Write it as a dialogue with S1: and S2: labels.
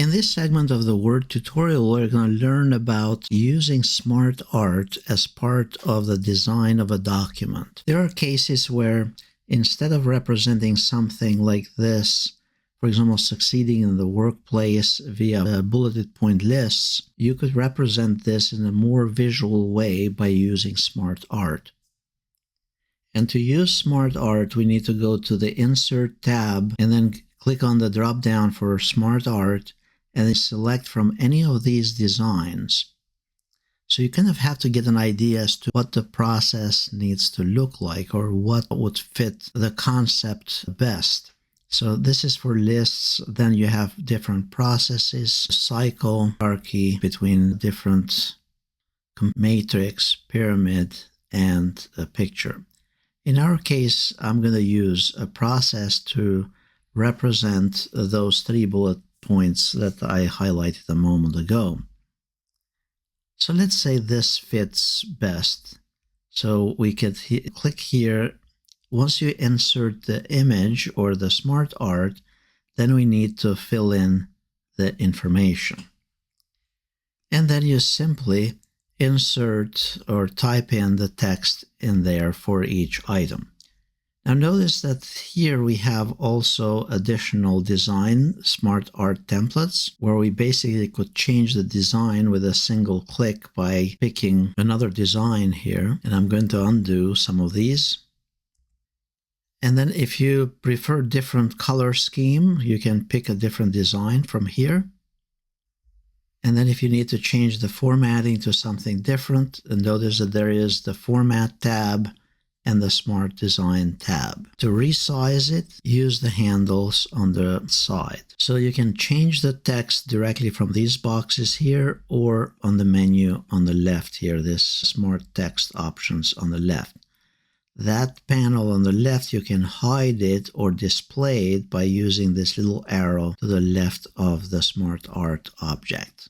S1: In this segment of the Word tutorial, we're going to learn about using SmartArt as part of the design of a document. There are cases where instead of representing something like this, for example, succeeding in the workplace via bulleted point lists, you could represent this in a more visual way by using SmartArt. And to use SmartArt, we need to go to the Insert tab and then click on the drop-down for SmartArt and then select from any of these designs. So you kind of have to get an idea as to what the process needs to look like or what would fit the concept best. So this is for lists. Then you have different processes, cycle, hierarchy between different matrix, pyramid, and a picture. In our case, I'm going to use a process to represent those 3 bullet points that I highlighted a moment ago. So let's say this fits best. So we could click here. Once you insert the image or the SmartArt, then we need to fill in the information. And then you simply insert or type in the text in there for each item. Now notice that here we have also additional design SmartArt templates where we basically could change the design with a single click by picking another design here. And I'm going to undo some of these. And then if you prefer different color scheme, you can pick a different design from here. And then if you need to change the formatting to something different, and notice that there is the Format tab and the Smart Design tab. To resize it, use the handles on the side. So you can change the text directly from these boxes here or on the menu on the left here, this Smart Text options on the left. That panel on the left, you can hide it or display it by using this little arrow to the left of the SmartArt object.